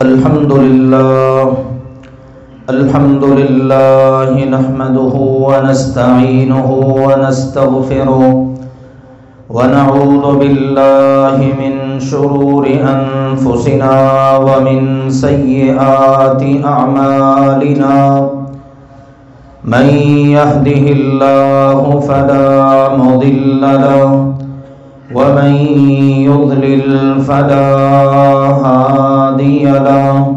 الحمد لله نحمده ونستعينه ونستغفره ونعوذ بالله من شرور أنفسنا ومن سيئات أعمالنا من يهده الله فلا مضل له ومن يضلل فلا هادي له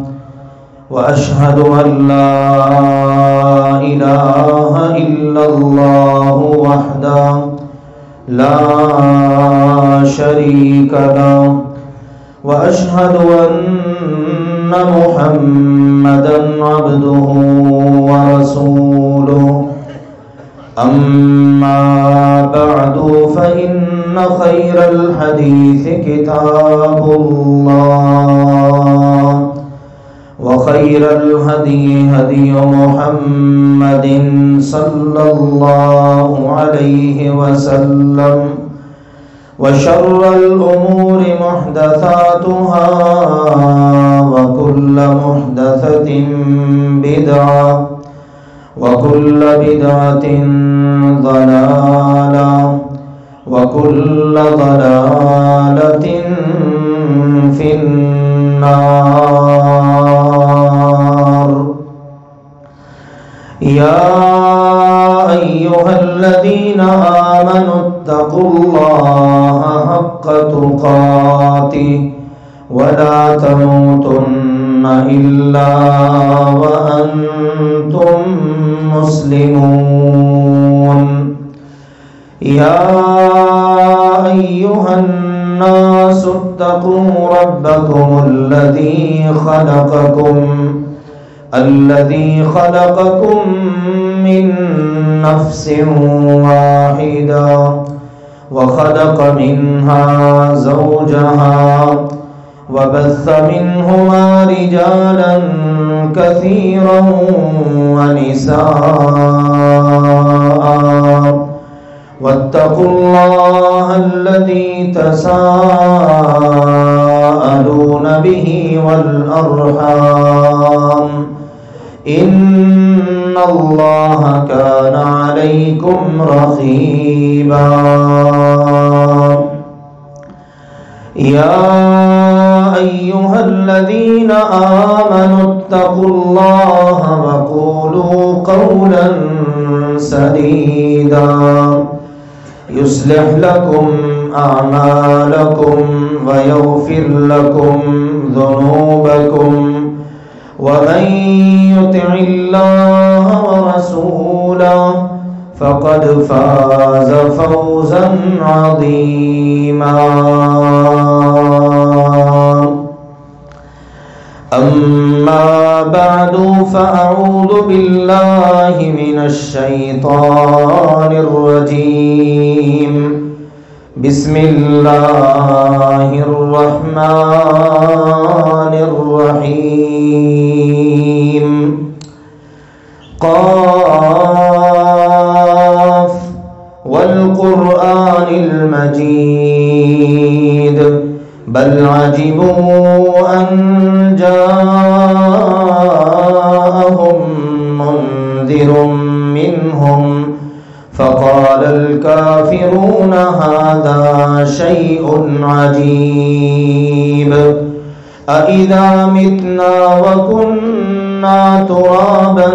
وأشهد أن لا إله إلا الله وحده لا شريك له وأشهد أن محمدا عبده ورسوله أما بعد فإن خير الحديث كتاب الله وخير الهدي هدي محمد صلى الله عليه وسلم وشر الأمور محدثاتها وكل محدثة بدعة وكل بدعة ضلالة وكل ضلالة في النار. يا أيها الذين آمنوا اتقوا الله حق تقاته ولا تموتن إلا وأنتم مسلمون. يا أيها الناس اتقوا ربكم الذي خلقكم من نفس واحدة وخلق منها زوجها وبث منهما رجالا كثيرا ونساء واتقوا الله الذي تساءلون به والأرحام إن الله كان عليكم رقيبا. يا أيها الذين آمنوا اتقوا الله وقولوا قولا سديدا يصلح لكم أعمالكم ويغفر لكم ذنوبكم ومن يطع الله ورسوله فقد فاز فوزا عظيما. أما بعد فأعوذ بالله من الشيطان الرجيم. بسم الله الرحمن الرحيم. قاف والقرآن المجيد بل عجبوا أن جاءهم منذر منهم فقال الكافرون هذا شيء عجيب أإذا متنا وكنا ترابا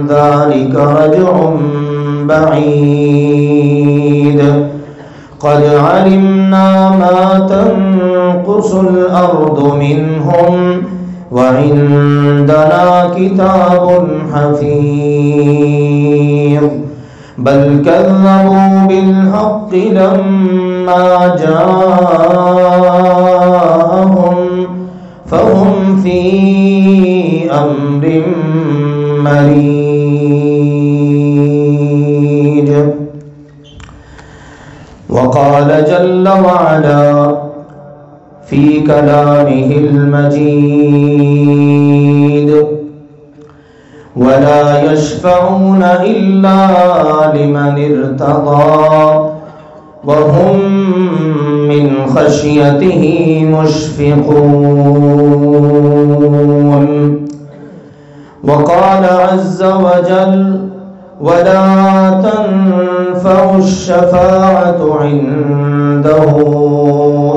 ذلك رجع بعيد قد علمنا ما تنقص الأرض منهم وعندنا كتاب حفيظ بل كذبوا بالحق لما جاءهم فهم في أمر مريج. وقال جل وعلا في كلامه المجيد ولا يشفعون إلا لمن ارتضى وهم من خشيته مشفقون. عز وجل ولا تنفع الشفاعة عنده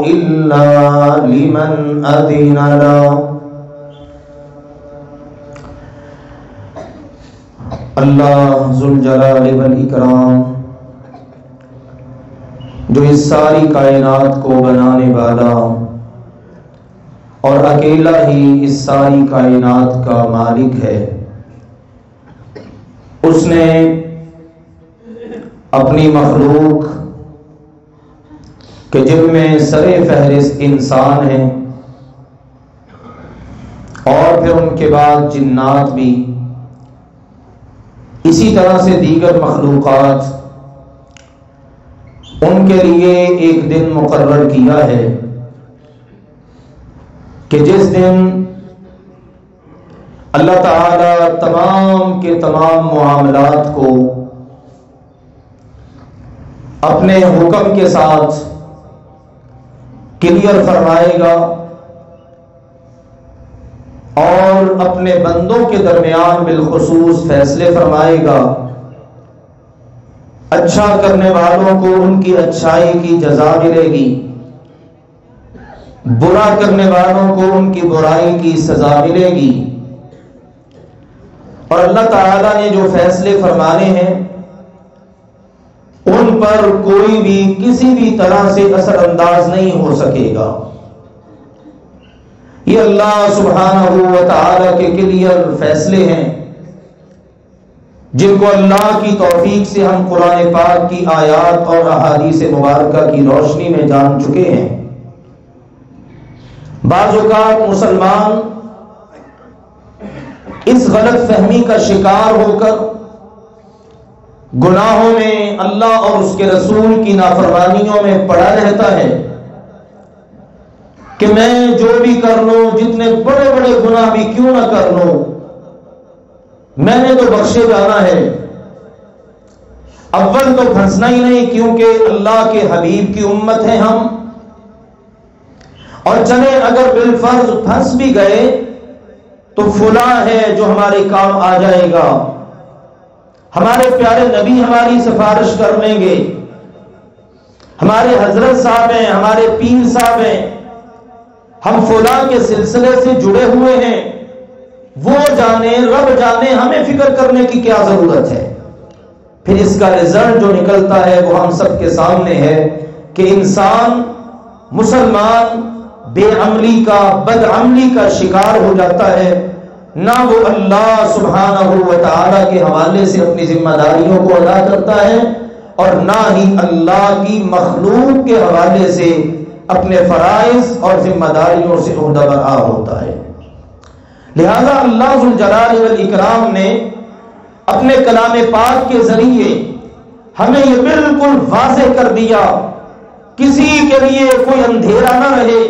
إلا لمن أذن له. اللہ ذوالجلال والاکرام جو اس ساری کائنات کو بنانے والا اور اکیلا ہی اس ساری کائنات کا مالک ہے، اس نے اپنی مخلوق کہ جن میں سر فہرست انسان ہیں اور پھر ان کے بعد جنات بھی، اسی طرح سے دیگر مخلوقات، ان کے لیے ایک دن مقرر کیا ہے کہ جس دن اللہ تعالی تمام کے تمام معاملات کو اپنے حکم کے ساتھ کلیئر فرمائے گا اور اپنے بندوں کے درمیان بالخصوص فیصلے فرمائے گا، اچھا کرنے والوں کو ان کی اچھائی کی جزا ملے گی، برا کرنے والوں کو ان کی برائی کی سزا ملے گی، اور اللہ تعالیٰ نے جو فیصلے فرمانے ہیں ان پر کوئی بھی کسی بھی طرح سے اثر انداز نہیں ہو سکے گا۔ یہ اللہ سبحانہ و تعالی کے کلیئر فیصلے ہیں جن کو اللہ کی توفیق سے ہم قرآن پاک کی آیات اور احادیث مبارکہ کی روشنی میں جان چکے ہیں۔ بعض اوقات مسلمان اس غلط فہمی کا شکار ہو کر گناہوں میں، اللہ اور اس کے رسول کی نافرمانیوں میں پڑا رہتا ہے کہ میں جو بھی کر لوں، جتنے بڑے بڑے گناہ بھی کیوں نہ کر لوں، میں نے تو بخشے جانا ہے۔ اول تو پھنسنا ہی نہیں، کیونکہ اللہ کے حبیب کی امت ہیں ہم، اور چلیں اگر بالفرض پھنس بھی گئے تو فلاں ہے جو ہمارے کام آ جائے گا، ہمارے پیارے نبی ہماری سفارش کر لیں گے، ہمارے حضرت صاحب ہیں، ہمارے پیر صاحب ہیں، ہم فلاں کے سلسلے سے جڑے ہوئے ہیں، وہ جانے رب جانے، ہمیں فکر کرنے کی کیا ضرورت ہے۔ پھر اس کا رزلٹ جو نکلتا ہے وہ ہم سب کے سامنے ہے کہ انسان مسلمان بے عملی کا، بد عملی کا شکار ہو جاتا ہے، نہ وہ اللہ سبحانہ و تعالی کے حوالے سے اپنی ذمہ داریوں کو ادا کرتا ہے اور نہ ہی اللہ کی مخلوق کے حوالے سے اپنے فرائض اور ذمہ داریوں سے عہدہ برآ ہوتا ہے۔ لہذا اللہ ذوالجلال والاکرام نے اپنے کلام پاک کے ذریعے ہمیں یہ بالکل واضح کر دیا، کسی کے لیے کوئی اندھیرا نہ رہے،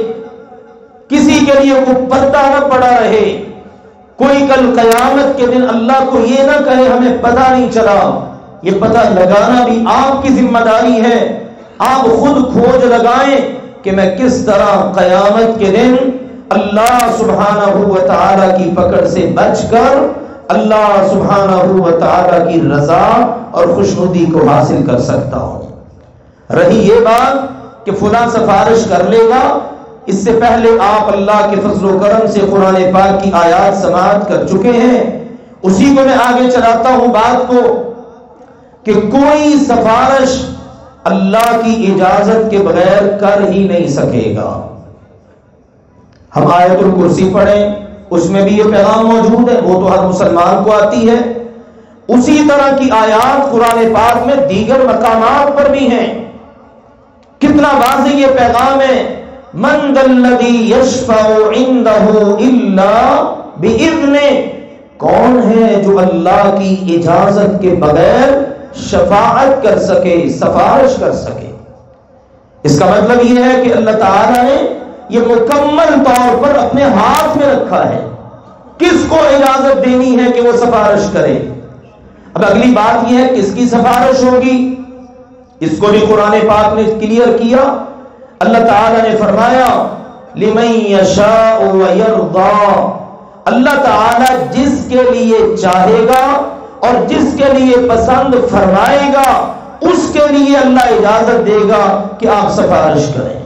کسی کے لیے کوئی پردہ نہ پڑا رہے، کوئی کل قیامت کے دن اللہ کو یہ نہ کہے ہمیں پتہ نہیں چلا۔ یہ پتہ لگانا بھی آپ کی ذمہ داری ہے، آپ خود کھوج لگائیں کہ میں کس طرح قیامت کے دن اللہ سبحانہ و تعالی کی پکڑ سے بچ کر اللہ سبحانہ و تعالی کی رضا اور خوشنودی کو حاصل کر سکتا ہوں۔ رہی یہ بات کہ فلاں سفارش کر لے گا، اس سے پہلے آپ اللہ کے فضل و کرم سے قرآن پاک کی آیات سماعت کر چکے ہیں، اسی کو میں آگے چلاتا ہوں بات کو کہ کوئی سفارش اللہ کی اجازت کے بغیر کر ہی نہیں سکے گا۔ ہم آیت الکرسی پڑھیں، اس میں بھی یہ پیغام موجود ہے، وہ تو ہر مسلمان کو آتی ہے، اسی طرح کی آیات قرآن پاک میں دیگر مقامات پر بھی ہیں۔ کتنا واضح یہ پیغام ہے، من ذا الذی یشفع عندہ الا بإذنہ، کون ہے جو اللہ کی اجازت کے بغیر شفاعت کر سکے، سفارش کر سکے۔ اس کا مطلب یہ ہے کہ اللہ تعالیٰ نے یہ مکمل طور پر اپنے ہاتھ میں رکھا ہے، کس کو اجازت دینی ہے کہ وہ سفارش کرے۔ اب اگلی بات یہ ہے کس کی سفارش ہوگی، اس کو بھی قرآن پاک نے کلیئر کیا۔ اللہ تعالیٰ نے فرمایا لمن یشاء ویرضی، اللہ تعالی جس کے لیے چاہے گا اور جس کے لیے پسند فرمائے گا اس کے لیے اللہ اجازت دے گا کہ آپ سفارش کریں۔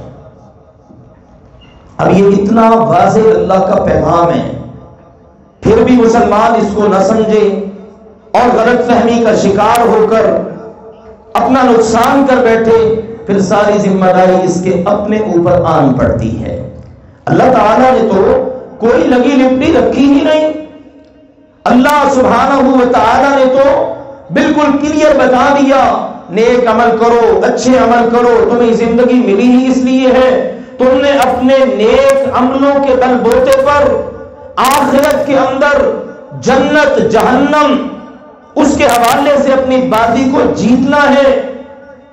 اب یہ اتنا واضح اللہ کا پیغام ہے، پھر بھی مسلمان اس کو نہ سمجھے اور غلط فہمی کا شکار ہو کر اپنا نقصان کر بیٹھے، پھر ساری ذمہ داری اس کے اپنے اوپر آن پڑتی ہے۔ اللہ تعالیٰ نے تو کوئی لگی لپٹی رکھی ہی نہیں۔ اللہ سبحانہ و تعالیٰ نے تو بالکل کلیئر بتا دیا، نیک عمل کرو، اچھے عمل کرو، تمہیں زندگی ملی ہی اس لیے ہے، تم نے اپنے نیک عملوں کے بل بوتے پر آخرت کے اندر جنت جہنم اس کے حوالے سے اپنی بازی کو جیتنا ہے،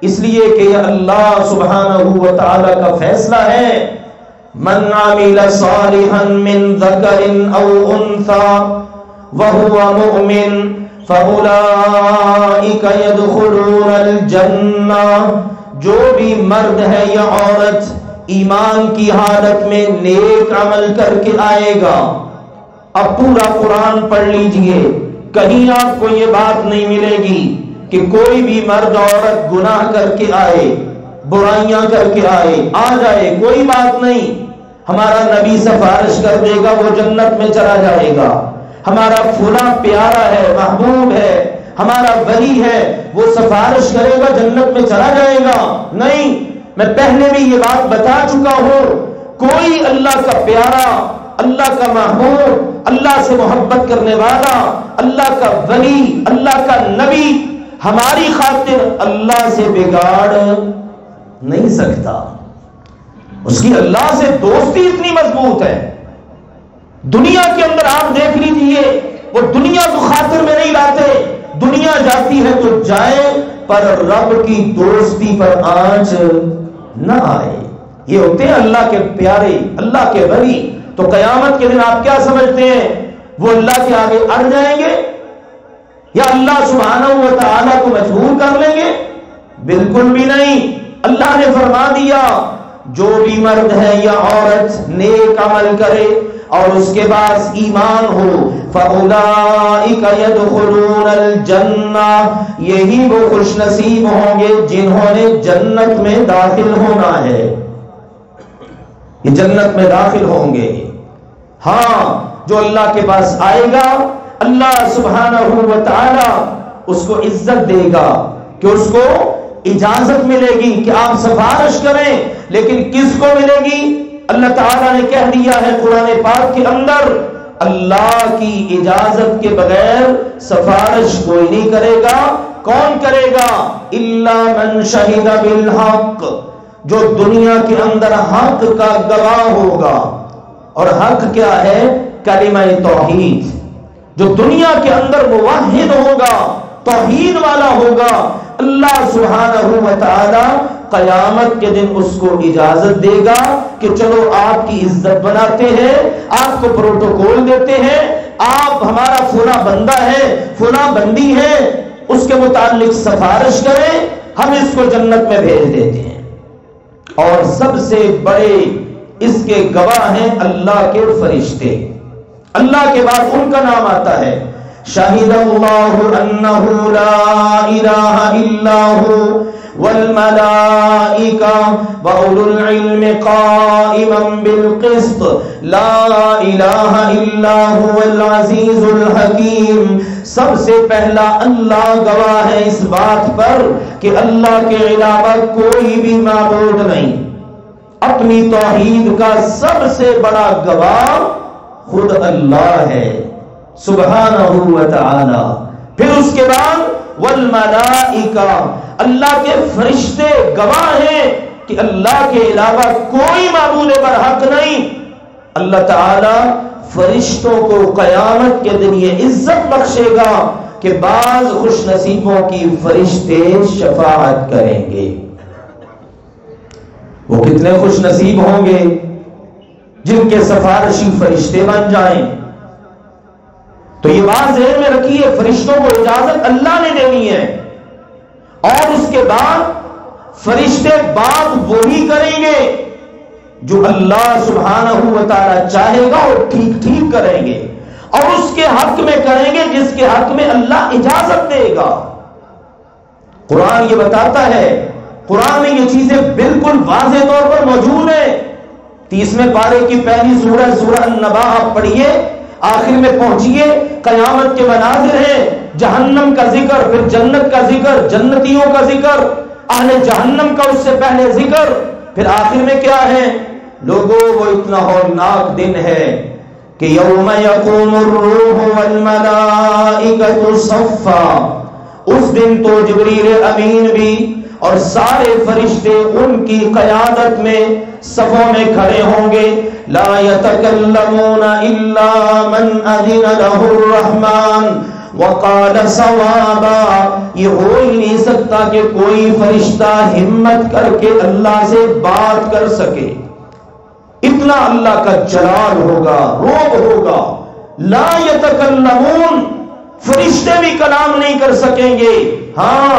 اس لیے کہ یہ اللہ سبحانہ و تعالیٰ کا فیصلہ ہے۔ من عمل صالحا من ذکر او انثى وهو مؤمن فاولئک يدخلون الجنہ، جو بھی مرد ہے یا عورت ایمان کی حالت میں نیک عمل کر کے آئے گا۔ اب پورا قرآن پڑھ لیجئے، کہیں آپ کو یہ بات نہیں ملے گی کہ کوئی بھی مرد عورت گناہ کر کے آئے، برائیاں کر کے آئے، آ جائے، کوئی بات نہیں۔ ہمارا نبی سفارش کر دے گا، وہ جنت میں چلا جائے گا۔ ہمارا فلاں پیارا ہے، محبوب ہے، ہمارا ولی ہے، وہ سفارش کرے گا، جنت میں چلا جائے گا۔ نہیں، میں پہلے بھی یہ بات بتا چکا ہوں، کوئی اللہ کا پیارا، اللہ کا محبوب، اللہ سے محبت کرنے والا، اللہ کا ولی، اللہ کا نبی ہماری خاطر اللہ سے بگاڑ نہیں سکتا۔ اس کی اللہ سے دوستی اتنی مضبوط ہے، دنیا کے اندر آپ دیکھ لیجئے، وہ دنیا کو خاطر میں نہیں لاتے، دنیا جاتی ہے تو جائے، پر رب کی دوستی پر آنچ نہ آئے۔ یہ ہوتے ہیں اللہ کے پیارے، اللہ کے ولی۔ تو قیامت کے دن آپ کیا سمجھتے ہیں، وہ اللہ کے آگے اڑ جائیں گے یا اللہ سبحانہ و تعالیٰ کو مجبور کر لیں گے؟ بالکل بھی نہیں۔ اللہ نے فرما دیا، جو بھی مرد ہے یا عورت نیک عمل کرے اور اس کے پاس ایمان ہو، فَأُولَئِكَ يَدْخُلُونَ الْجَنَّةَ، یہی وہ خوش نصیب ہوں گے جنہوں نے جنت میں داخل ہونا ہے، یہ جنت میں داخل ہوں گے۔ ہاں، جو اللہ کے پاس آئے گا، اللہ سبحانہ و تعالی اس کو عزت دے گا کہ اس کو اجازت ملے گی کہ آپ سفارش کریں، لیکن کس کو ملے گی؟ اللہ تعالیٰ نے کہہ دیا ہے قرآن پاک کے اندر، اللہ کی اجازت کے بغیر سفارش کوئی نہیں کرے گا۔ کون کرے گا؟ الا من شہد بالحق، جو دنیا کے اندر حق کا گواہ ہوگا۔ اور حق کیا ہے؟ کلمہ توحید۔ جو دنیا کے اندر موحد ہوگا، توحید والا ہوگا، اللہ سبحانہ و تعالی قیامت کے دن اس کو اجازت دے گا کہ چلو آپ کی عزت بناتے ہیں، آپ کو پروٹوکول دیتے ہیں، آپ ہمارا فلاں بندہ ہے، فلاں بندی ہے، اس کے متعلق سفارش کریں، ہم اس کو جنت میں بھیج دیتے ہیں۔ اور سب سے بڑے اس کے گواہ ہیں اللہ کے فرشتے، اللہ کے بعد ان کا نام آتا ہے، شاہد اللہ انہ لا الہ الا ہو والملائکہ واولو العلم قائما بالقسط لا الہ الا هو العزیز الحکیم۔ سب سے پہلا اللہ گواہ ہے اس بات پر کہ اللہ کے علاوہ کوئی بھی معبود نہیں۔ اپنی توحید کا سب سے بڑا گواہ خود اللہ ہے سبحانہ و تعالی۔ پھر اس کے بعد والملائکہ، اللہ کے فرشتے گواہ ہیں کہ اللہ کے علاوہ کوئی معبود برحق نہیں۔ اللہ تعالی فرشتوں کو قیامت کے دن یہ عزت بخشے گا کہ بعض خوش نصیبوں کی فرشتے شفاعت کریں گے۔ وہ کتنے خوش نصیب ہوں گے جن کے سفارشی فرشتے بن جائیں۔ تو یہ بات ذہن میں رکھیے، فرشتوں کو اجازت اللہ نے دینی ہے، اور اس کے بعد فرشتے بات وہی کریں گے جو اللہ سبحانہ و تعالی چاہے گا وہ ٹھیک ٹھیک کریں گے، اور اس کے حق میں کریں گے جس کے حق میں اللہ اجازت دے گا۔ قرآن یہ بتاتا ہے، قرآن میں یہ چیزیں بالکل واضح طور پر موجود ہیں۔ 30ویں پارے کی پہلی سورہ النبا آپ پڑھیے، آخر میں پہنچیے، قیامت کے مناظر ہیں، جہنم کا ذکر، پھر جنت کا ذکر، جنتیوں کا ذکر، اہل جہنم کا اس سے پہلے ذکر، پھر آخر میں کیا ہے؟ لوگوں وہ اتنا ہولناک دن ہے کہ یوم یقوم الروح والملائکۃ صفا، اس دن تو جبریل امین بھی اور سارے فرشتے ان کی قیادت میں صفوں میں کھڑے ہوں گے۔ لا یتکلمون الا من اذن له الرحمن وقال صوابا، یہ ہو ہی نہیں سکتا کہ کوئی فرشتہ ہمت کر کے اللہ سے بات کر سکے، اتنا اللہ کا جلال ہوگا، روب ہوگا۔ لا یتکلمون، فرشتے بھی کلام نہیں کر سکیں گے، ہاں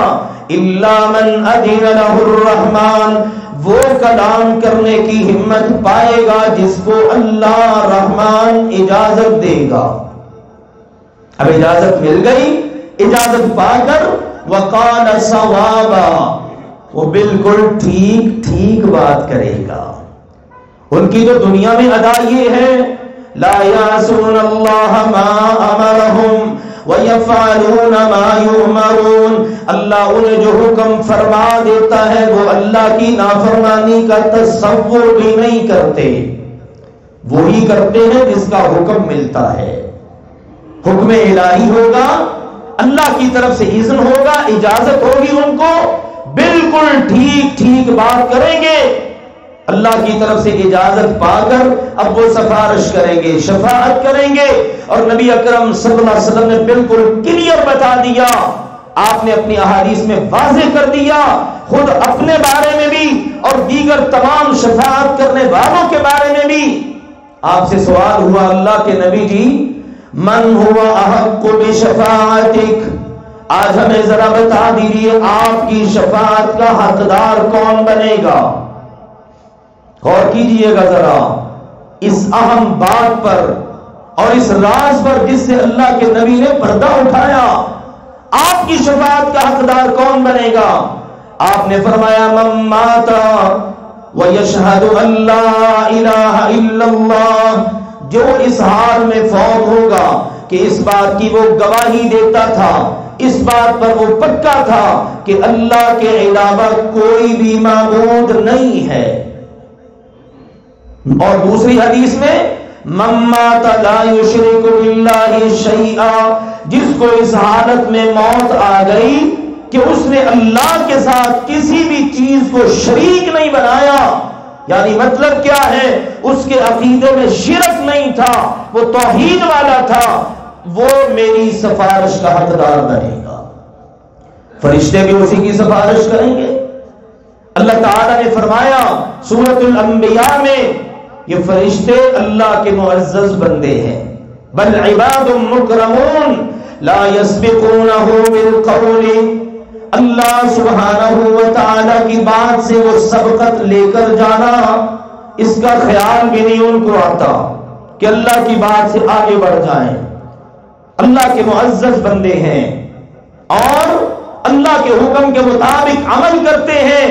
الا من اذن له الرحمن، وہ کلام کرنے کی ہمت پائے گا جس کو اللہ رحمان اجازت دے گا۔ اب اجازت مل گئی، اجازت پا کر وقال صوابا، وہ بالکل ٹھیک ٹھیک بات کرے گا۔ ان کی جو دنیا میں ادا یہ ہے، لا یعصون اللہ ما امرہم وَيَفْعَلُونَ مَا يُؤْمَرُونَ، اللہ انہیں جو حکم فرما دیتا ہے وہ اللہ کی نافرمانی کا تصور بھی نہیں کرتے، وہی کرتے ہیں جس کا حکم ملتا ہے۔ حکم الہی ہوگا، اللہ کی طرف سے اذن ہوگا، اجازت ہوگی، ان کو بالکل ٹھیک ٹھیک بات کریں گے۔ اللہ کی طرف سے اجازت پا کر اب وہ سفارش کریں گے، شفاعت کریں گے، اور نبی اکرم صلی اللہ علیہ وسلم نے بالکل کلیئر بتا دیا، آپ نے اپنی احادیث میں واضح کر دیا، خود اپنے بارے میں بھی اور دیگر تمام شفاعت کرنے والوں کے بارے میں بھی۔ آپ سے سوال ہوا، اللہ کے نبی جی، من ہوا احق بشفاعتک، آج ہمیں ذرا بتا دیجیے آپ کی شفاعت کا حقدار کون بنے گا؟ غور کیجئے گا ذرا اس اہم بات پر اور اس راز پر جس سے اللہ کے نبی نے پردہ اٹھایا۔ آپ کی شفاعت کا حقدار کون بنے گا؟ آپ نے فرمایا من مات ویشہد ان لا الہ الا اللہ، جو اس حال میں فوت ہوگا کہ اس بات کی وہ گواہی دیتا تھا، اس بات پر وہ پکا تھا کہ اللہ کے علاوہ کوئی بھی معبود نہیں ہے۔ اور دوسری حدیث میں من مات لا یشرک باللہ شیئا، جس کو اس حالت میں موت آ گئی کہ اس نے اللہ کے ساتھ کسی بھی چیز کو شریک نہیں بنایا، یعنی مطلب کیا ہے، اس کے عقیدے میں شرک نہیں تھا، وہ توحید والا تھا، وہ میری سفارش کا حقدار بنے گا۔ فرشتے بھی اسی کی سفارش کریں گے۔ اللہ تعالیٰ نے فرمایا سورۃ الانبیاء میں، یہ فرشتے اللہ کے معزز بندے ہیں، بل عباد مکرمون لا یسبقونہ بالقول، اللہ سبحانہ و تعالی کی بات سے وہ سبقت لے کر جانا، اس کا خیال بھی نہیں ان کو آتا کہ اللہ کی بات سے آگے بڑھ جائیں۔ اللہ کے معزز بندے ہیں اور اللہ کے حکم کے مطابق عمل کرتے ہیں۔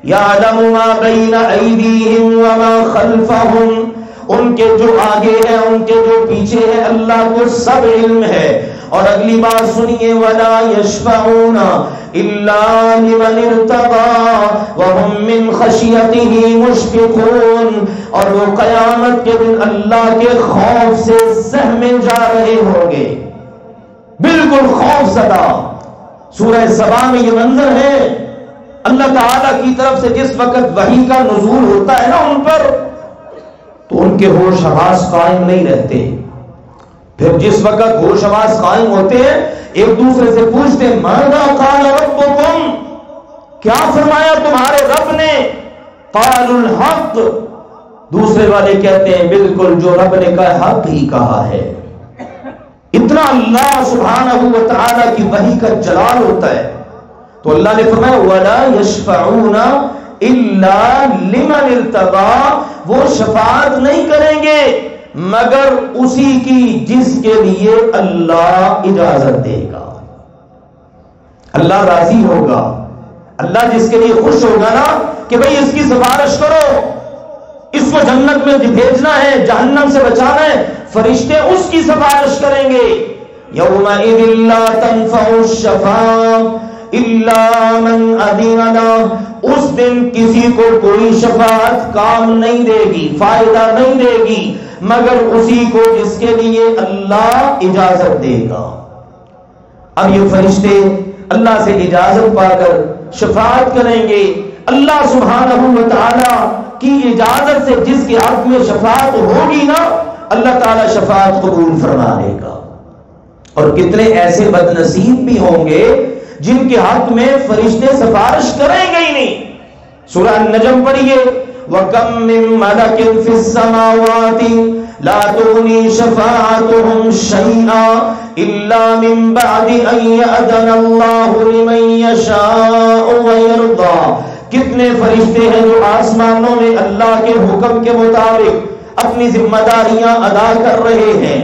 یعلم ما بین ایدیہم وما خلفہم، ان کے جو آگے ہے ان کے جو پیچھے ہے اللہ کو سب علم ہے۔ اور اگلی بات سنیے، ولا یشفعون الا لمن ارتضى وهم من خشیتہ مشفقون، اور وہ قیامت کے دن اللہ کے خوف سے سہمے جا رہے ہوں گے، بالکل خوف زدہ۔ سورہ سبا میں یہ منظر ہے، اللہ تعالیٰ کی طرف سے جس وقت وحی کا نزول ہوتا ہے نا ان پر، تو ان کے ہوش حواس قائم نہیں رہتے۔ پھر جس وقت ہوش حواس قائم ہوتے ہیں ایک دوسرے سے پوچھتے ہیں ماذا قال ربکم، کیا فرمایا تمہارے رب نے؟ قالوا الحق، دوسرے والے کہتے ہیں بالکل جو رب نے کہا حق ہی کہا ہے۔ اتنا اللہ سبحانہ و تعالی کی وحی کا جلال ہوتا ہے۔ تو اللہ نے فرمایا وَلَا يَشْفَعُونَ الا لمن ارتضى، وہ شفاعت نہیں کریں گے مگر اسی کی جس کے لیے اللہ اجازت دے گا، اللہ راضی ہوگا، اللہ جس کے لیے خوش ہوگا نا کہ بھئی اس کی سفارش کرو، اس کو جنت میں بھیجنا ہے، جہنم سے بچانا ہے، فرشتے اس کی سفارش کریں گے۔ یومئذ لا تنفع الشفاعة الا من اذن له، اس دن کسی کو کوئی شفاعت کام نہیں دے گی، فائدہ نہیں دے گی مگر اسی کو جس کے لیے اللہ اجازت دے گا۔ اب یہ فرشتے اللہ سے اجازت پا کر شفاعت کریں گے، اللہ سبحانہ و تعالی کی اجازت سے جس کے حق میں شفاعت ہوگی نا اللہ تعالی شفاعت قبول فرما لے گا۔ اور کتنے ایسے بد نصیب بھی ہوں گے جن کے حق میں فرشتے سفارش کریں گے ہی نہیں۔ سورہ النجم پڑھیے، وَكَم مِّن مَّلَكٍ فِي السَّمَاوَاتِ لَا تُغْنِي شَفَاعَتُهُمْ شَيْئًا إِلَّا مِن بَعْدِ أَن يَأْذَنَ اللَّهُ لِمَن يَشَاءُ وَيَرْضَىٰ، کتنے فرشتے ہیں جو آسمانوں میں اللہ کے حکم کے مطابق اپنی ذمہ داریاں ادا کر رہے ہیں۔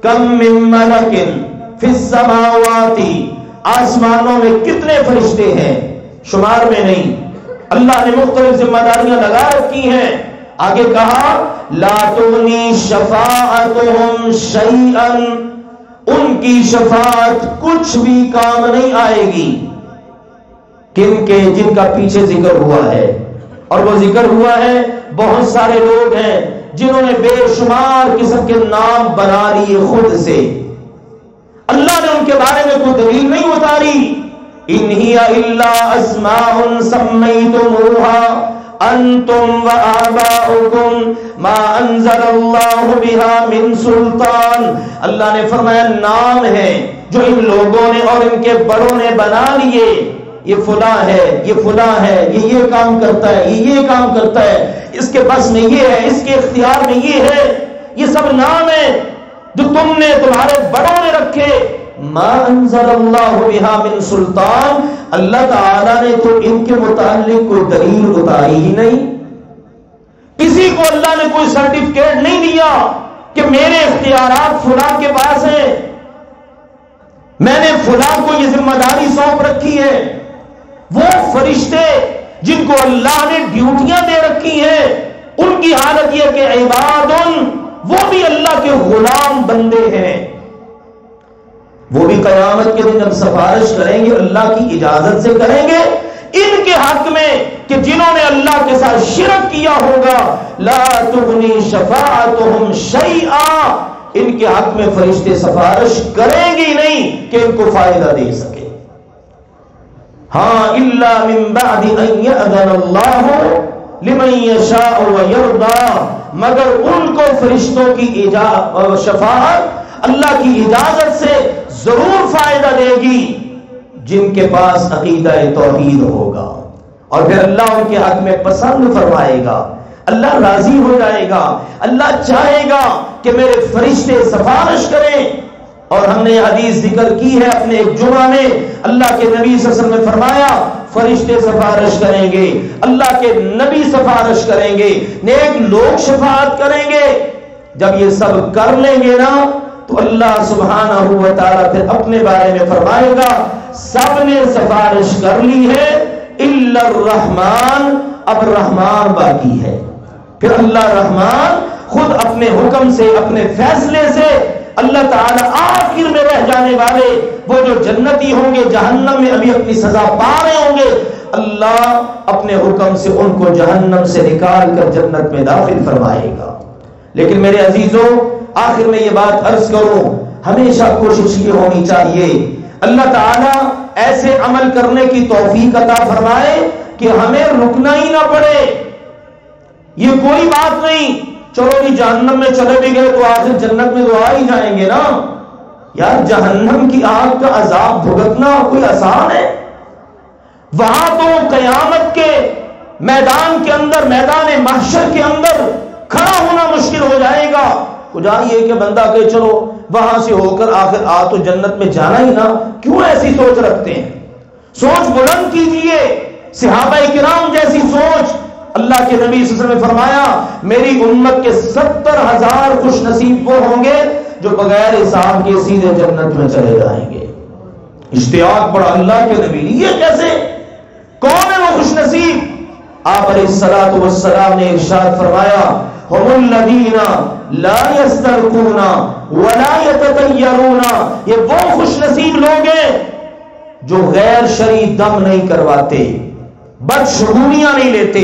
کم من ملک فی السماوات، آسمانوں میں کتنے فرشتے ہیں، شمار میں نہیں، اللہ نے مختلف ذمہ داریاں لگا رکھی ہیں۔ آگے کہا لا تغنی شفاعتهم شیئا، ان کی شفاعت کچھ بھی کام نہیں آئے گی، کن کے؟ جن کا پیچھے ذکر ہوا ہے، اور وہ ذکر ہوا ہے بہت سارے لوگ ہیں جنہوں نے بے شمار قسم کے نام بنا لیے خود سے، اللہ نے ان کے بارے میں کوئی دلیل نہیں اتاری۔ ان ہی الا اسماء سمیتموها انتم وآباؤکم ما انزل اللہ بها من سلطان، اللہ نے فرمایا نام ہے جو ان لوگوں نے اور ان کے بڑوں نے بنا لیے، یہ فلاں ہے، یہ فلاں ہے، یہ کام کرتا ہے، یہ کام کرتا ہے، اس کے بس میں یہ ہے، اس کے اختیار میں یہ ہے، یہ سب نام ہے جو تم نے تمہارے بڑوں نے رکھے۔ ما انزل اللہ بها من سلطان، اللہ تعالی نے تو ان کے متعلق کوئی دلیل اتاری ہی نہیں، کسی کو اللہ نے کوئی سرٹیفکیٹ نہیں دیا کہ میرے اختیارات فلاں کے پاس ہیں، میں نے فلاں کو یہ ذمہ داری سونپ رکھی ہے۔ وہ فرشتے جن کو اللہ نے ڈیوٹیاں دے رکھی ہیں ان کی حالت یہ کہ عباد، وہ بھی اللہ کے غلام بندے ہیں، وہ بھی قیامت کے دن جب سفارش کریں گے اللہ کی اجازت سے کریں گے ان کے حق میں کہ جنہوں نے اللہ کے ساتھ شرک کیا ہوگا۔ لا تغنی شفاعتهم شیئا، ان کے حق میں فرشتے سفارش کریں گے نہیں کہ ان کو فائدہ دے سکے۔ ہاں الا من بعد ان یأذن اللہ لمن یشاء ویرضیٰ، مگر ان کو فرشتوں کی شفاعت اللہ کی اجازت سے ضرور فائدہ دے گی جن کے پاس عقیدہ توحید ہوگا، اور پھر اللہ ان کے حق میں پسند فرمائے گا، اللہ راضی ہو جائے گا، اللہ چاہے گا کہ میرے فرشتے سفارش کریں۔ اور ہم نے حدیث ذکر کی ہے اپنے ایک جمعہ میں، اللہ کے نبی صلی اللہ علیہ وسلم نے فرمایا فرشتے سفارش کریں گے، اللہ کے نبی سفارش کریں گے، نیک لوگ شفاعت کریں گے۔ جب یہ سب کر لیں گے نا تو اللہ سبحانہ و تعالیٰ پھر اپنے بارے میں فرمائے گا سب نے سفارش کر لی ہے الا الرحمن، اب رحمان باقی ہے۔ پھر اللہ رحمان خود اپنے حکم سے، اپنے فیصلے سے، اللہ تعالیٰ آخر میں رہ جانے والے وہ جو جنتی ہوں گے، جہنم میں ابھی اپنی سزا پا رہے ہوں گے، اللہ اپنے حکم سے ان کو جہنم سے نکال کر جنت میں داخل فرمائے گا۔ لیکن میرے عزیزوں، آخر میں یہ بات عرض کروں، ہمیشہ کوشش یہ ہونی چاہیے اللہ تعالیٰ ایسے عمل کرنے کی توفیق عطا فرمائے کہ ہمیں رکنا ہی نہ پڑے۔ یہ کوئی بات نہیں چلو جی جہنم میں چلے بھی گئے تو آخر جنت میں تو آ ہی جائیں گے نا، یار جہنم کی آگ کا عذاب بھگتنا کوئی آسان ہے؟ وہاں تو قیامت کے میدان کے اندر، میدان محشر کے اندر کھڑا ہونا مشکل ہو جائے گا۔ کجا یہ کہ بندہ کہ چلو وہاں سے ہو کر آخر آ تو جنت میں جانا ہی نا، کیوں ایسی سوچ رکھتے ہیں؟ سوچ بلند کیجئے، صحابہ کرام جیسی سوچ. اللہ کے نبی صلی اللہ علیہ وسلم نے فرمایا میری امت کے 70,000 خوش نصیب وہ ہوں گے جو بغیر حساب کے سیدھے جنت میں چلے جائیں گے. اشتیاق پڑا اللہ کے نبی. یہ کیسے؟ کون ہے وہ خوش نصیب؟ آپ علیہ الصلوۃ والسلام نے ارشاد فرمایا هم الذین لا یسترقون ولا یتطیرون. یہ وہ خوش نصیب لوگ ہیں جو غیر شرعی دم نہیں کرواتے، بدشگونیاں نہیں لیتے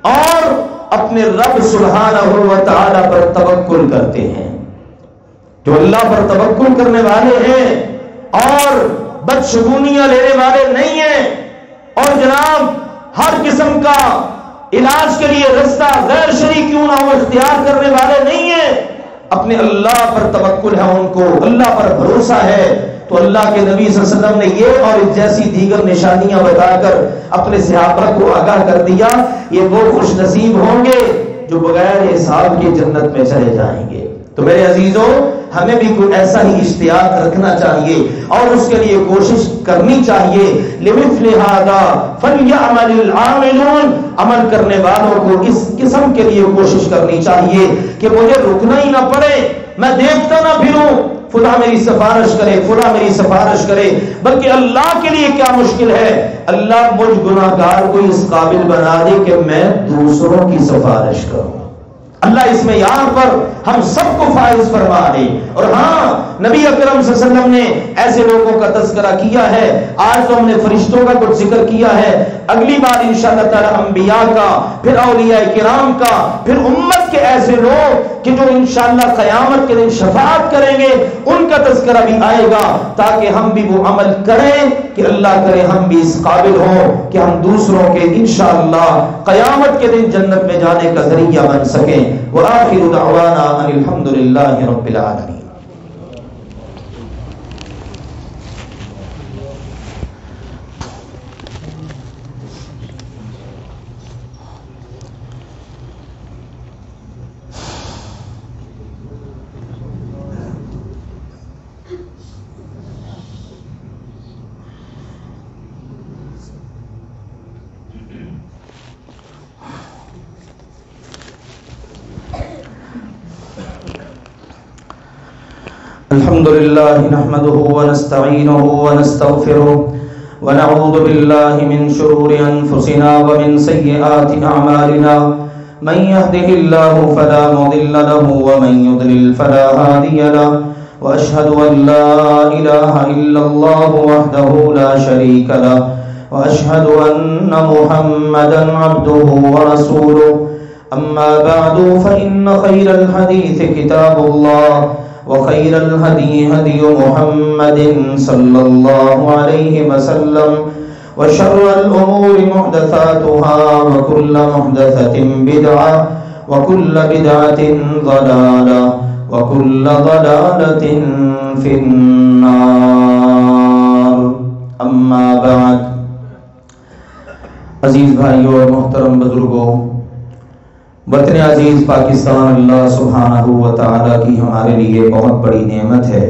اور اپنے رب سبحانہ و تعالی پر توکل کرتے ہیں. جو اللہ پر توکل کرنے والے ہیں اور بدشگونیاں لینے والے نہیں ہیں اور جناب ہر قسم کا علاج کے لیے رستہ غیر شرعی کیوں نہ ہو اختیار کرنے والے نہیں ہیں، اپنے اللہ پر توکل ہے، ان کو اللہ پر بھروسہ ہے. تو اللہ کے نبی صلی اللہ علیہ وسلم نے یہ اور جیسی دیگر نشانیاں بتا کر اپنے صحابہ کو آگاہ کر دیا یہ وہ خوش نصیب ہوں گے جو بغیر حساب کے جنت میں چلے جائیں گے. تو میرے عزیزوں ہمیں بھی کوئی ایسا ہی اشتیاق رکھنا چاہیے اور اس کے لیے کوشش کرنی چاہیے. لِمِثْلِ هَذَا فَلْيَعْمَلِ الْعَامِلُونَ. عمل کرنے والوں کو اس قسم کے لیے کوشش کرنی چاہیے کہ مجھے رکنا ہی نہ پڑے، میں دیکھتا نہ پھروں فلاں میری سفارش کرے، فلاں میری سفارش کرے، بلکہ اللہ کے لیے کیا مشکل ہے، اللہ مجھ گناہگار کو اس قابل بنا دے کہ میں دوسروں کی سفارش کروں. اللہ اس میں یہاں پر ہم سب کو فائز فرما دے. اور ہاں نبی اکرم صلی اللہ علیہ وسلم نے ایسے لوگوں کا تذکرہ کیا ہے. آج تو ہم نے فرشتوں کا کچھ ذکر کیا ہے، اگلی بار انشاءاللہ تعالی انبیاء کا، پھر اولیاء کرام کا، پھر امت کے ایسے لوگ کہ جو انشاءاللہ قیامت کے دن شفاعت کریں گے ان کا تذکرہ بھی آئے گا تاکہ ہم بھی وہ عمل کریں کہ اللہ کرے ہم بھی اس قابل ہوں کہ ہم دوسروں کے انشاءاللہ قیامت کے دن جنت میں جانے کا ذریعہ بن سکیں. وآخر دعوانا ان الحمدللہ رب العالمین. الحمد لله نحمده ونستعينه ونستغفره ونعوذ بالله من شرور أنفسنا ومن سيئات أعمالنا من يهده الله فلا مضل له ومن يضلل فلا هادي له وأشهد أن لا إله إلا الله وحده لا شريك له وأشهد أن محمدا عبده ورسوله أما بعد فإن خير الحديث كتاب الله وخير الهدي هدي محمد صلى الله عليه وسلم وشر الأمور محدثاتها وكل محدثة بدعة وكل بدعة ضلالة وكل ضلالة في النار. أما بعد. عزیز بھائیوں اور محترم بزرگوں، وطن عزیز پاکستان اللہ سبحانہ و تعالیٰ کی ہمارے لیے بہت بڑی نعمت ہے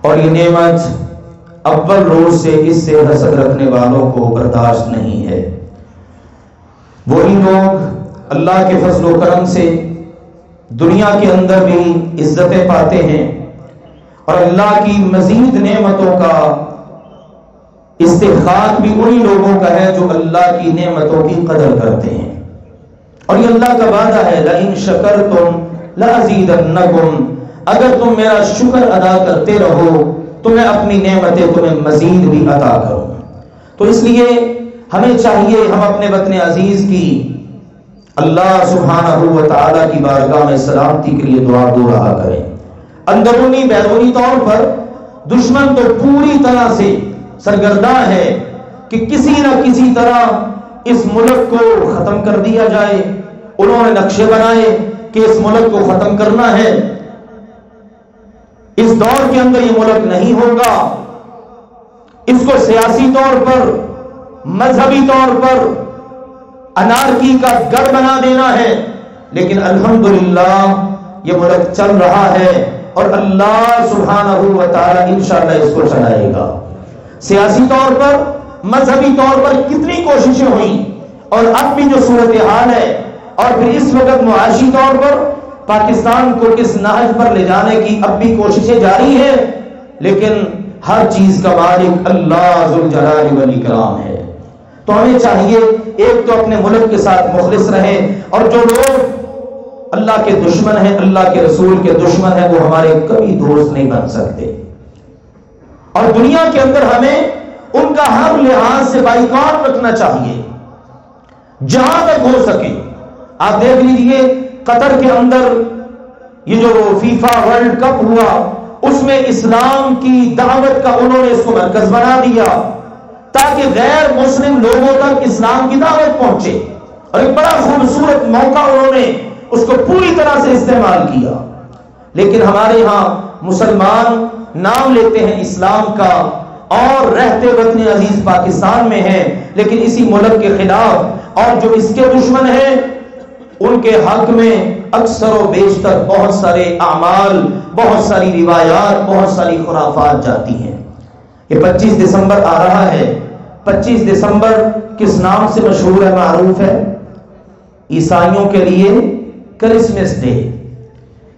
اور یہ نعمت اول روز سے اس سے حسد رکھنے والوں کو برداشت نہیں ہے. وہی لوگ اللہ کے فضل و کرم سے دنیا کے اندر بھی عزتیں پاتے ہیں اور اللہ کی مزید نعمتوں کا استحقاق بھی انہی لوگوں کا ہے جو اللہ کی نعمتوں کی قدر کرتے ہیں. اور یہ اللہ کا وعدہ ہے لئن شکرتم لازیدنکم، اگر تم میرا شکر ادا کرتے رہو تو میں اپنی نعمتیں تمہیں مزید بھی عطا کروں. تو اس لیے ہمیں چاہیے ہم اپنے وطن عزیز کی اللہ سبحانہ و تعالیٰ کی بارگاہ میں سلامتی کے لیے دعا دو رہا کریں. اندرونی بیرونی طور پر دشمن تو پوری طرح سے سرگرداں ہے کہ کسی نہ کسی طرح اس ملک کو ختم کر دیا جائے. انہوں نے نقشے بنائے کہ اس ملک کو ختم کرنا ہے، اس دور کے اندر یہ ملک نہیں ہوگا، اس کو سیاسی طور پر مذہبی طور پر انارکی کا گڑھ بنا دینا ہے. لیکن الحمدللہ یہ ملک چل رہا ہے اور اللہ سبحانہ و تعالی انشاءاللہ اس کو چلائے گا. سیاسی طور پر مذہبی طور پر کتنی کوششیں ہوئیں، اور اب بھی جو صورتحال ہے، اور پھر اس وقت معاشی طور پر پاکستان کو کس نہج پر لے جانے کی اب بھی کوششیں جاری ہیں، لیکن ہر چیز کا مالک اللہ ذوالجلال والاکرام ہے۔ تو ہمیں چاہیے ایک تو اپنے ملک کے ساتھ مخلص رہیں، اور جو لوگ اللہ کے دشمن ہیں، اللہ کے رسول کے دشمن ہیں، وہ ہمارے کبھی دوست نہیں بن سکتے، اور دنیا کے اندر ہمیں ان کا ہر لحاظ سے بائیکاٹ رکھنا چاہیے جہاں تک ہو سکے۔ آپ دیکھ لیجئے قطر کے اندر یہ جو فیفا ورلڈ کپ ہوا، اس میں اسلام کی دعوت کا انہوں نے اس کو مرکز بنا دیا تاکہ غیر مسلم لوگوں تک اسلام کی دعوت پہنچے، اور ایک بڑا خوبصورت موقع انہوں نے اس کو پوری طرح سے استعمال کیا۔ لیکن ہمارے ہاں مسلمان نام لیتے ہیں اسلام کا اور رہتے وطن عزیز پاکستان میں ہیں، لیکن اسی ملک کے خلاف اور جو اس کے دشمن ہیں ان کے حق میں اکثر و بیشتر بہت سارے اعمال، بہت ساری روایات، بہت ساری خرافات جاتی ہیں۔ یہ 25 دسمبر آ رہا ہے، 25 دسمبر کس نام سے مشہور ہے، معروف ہے؟ عیسائیوں کے لیے کرسمس ڈے۔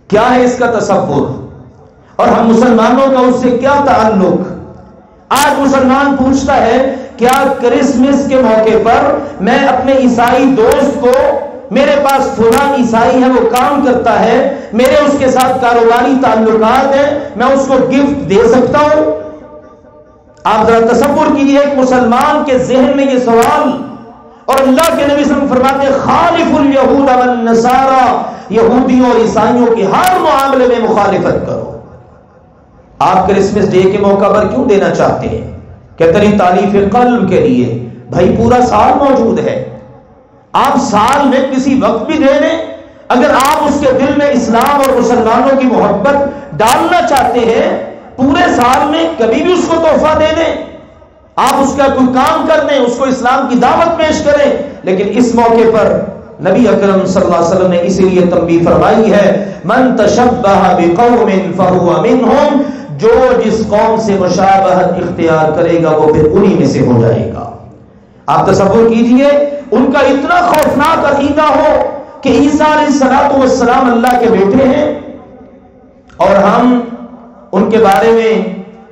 کیا ہے اس کا تصور، اور ہم مسلمانوں کا اس سے کیا تعلق؟ آج مسلمان پوچھتا ہے کیا کرسمس کے موقع پر میں اپنے عیسائی دوست کو، میرے پاس فلاں عیسائی ہے وہ کام کرتا ہے، میرے اس کے ساتھ کاروباری تعلقات ہیں، میں اس کو گفٹ دے سکتا ہوں؟ آپ ذرا تصور کیجیے ایک مسلمان کے ذہن میں یہ سوال، اور اللہ کے نبی صلی اللہ علیہ وسلم فرماتے ہیں خالف الیہود والنصارى، یہودیوں اور عیسائیوں کی ہر معاملے میں مخالفت کرو۔ آپ کرسمس ڈے کے موقع پر کیوں دینا چاہتے ہیں؟ کہتے ہیں تالیف قلب کے لیے۔ بھائی پورا سال موجود ہے، آپ سال میں کسی وقت بھی دے دیں۔ اگر آپ اس کے دل میں اسلام اور مسلمانوں کی محبت ڈالنا چاہتے ہیں، پورے سال میں کبھی بھی اس کو تحفہ دے دیں، آپ اس کا کوئی کام کر دیں، اس کو اسلام کی دعوت پیش کریں۔ لیکن اس موقع پر نبی اکرم صلی اللہ علیہ وسلم نے اسی لیے تنبیہ فرمائی ہے من تشبہ بقوم فہو منہم، جو جس قوم سے مشابہت اختیار کرے گا وہ پھر انہی میں سے ہو جائے گا۔ آپ تصور کیجئے ان کا اتنا خوفناک عقیدہ ہو کہ عیسیٰ علیہ السلام اللہ کے بیٹے ہیں، اور ہم ان کے بارے میں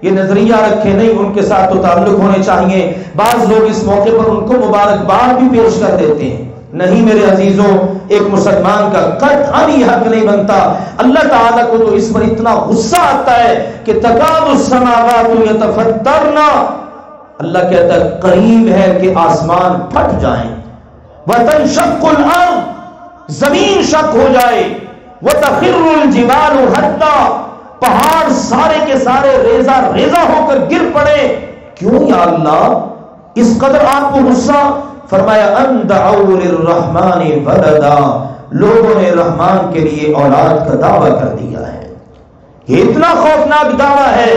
یہ نظریہ رکھے نہیں، ان کے ساتھ تو تعلق ہونے چاہیے۔ بعض لوگ اس موقع پر ان کو مبارکباد بھی پیش کر دیتے ہیں۔ نہیں میرے عزیزوں، ایک مسلمان کا قطعاً یہ حق نہیں بنتا۔ اللہ تعالیٰ کو تو اس پر اتنا غصہ آتا ہے کہ تکاد السماوات یتفطرن، اللہ کہتا ہے قریب ہے کہ آسمان پھٹ جائیں، وتنشق الارض، زمین شق ہو جائے، وتخر الجبال حتی، پہاڑ سارے کے سارے ریزہ ریزہ ہو کر گر پڑے۔ کیوں یا اللہ اس قدر آپ کو غصہ؟ فرمایا ان دعوا للرحمن ولدا، لوگوں نے رحمان کے لیے اولاد کا دعویٰ کر دیا ہے۔ یہ اتنا خوفناک دعویٰ ہے،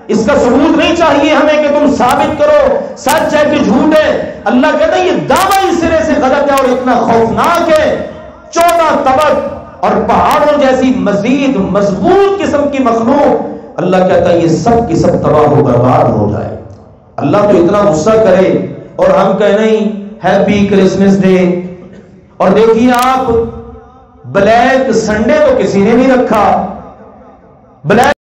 اس کا ثبوت نہیں چاہیے ہمیں کہ تم ثابت کرو سچ ہے کہ جھوٹ ہے۔ اللہ کہتا ہے یہ دعویٰ اس سرے سے غلط ہے اور اتنا خوفناک ہے، 14 طبق اور پہاڑوں جیسی مزید مضبوط قسم کی مخلوق، اللہ کہتا ہے یہ سب کی سب تباہ و برباد ہو جائے۔ اللہ تو اتنا غصہ کرے اور ہم کہیں نہیں ہیپی کرسمس ڈے۔ اور دیکھیے آپ بلیک سنڈے تو کسی نے نہیں رکھا، بلیک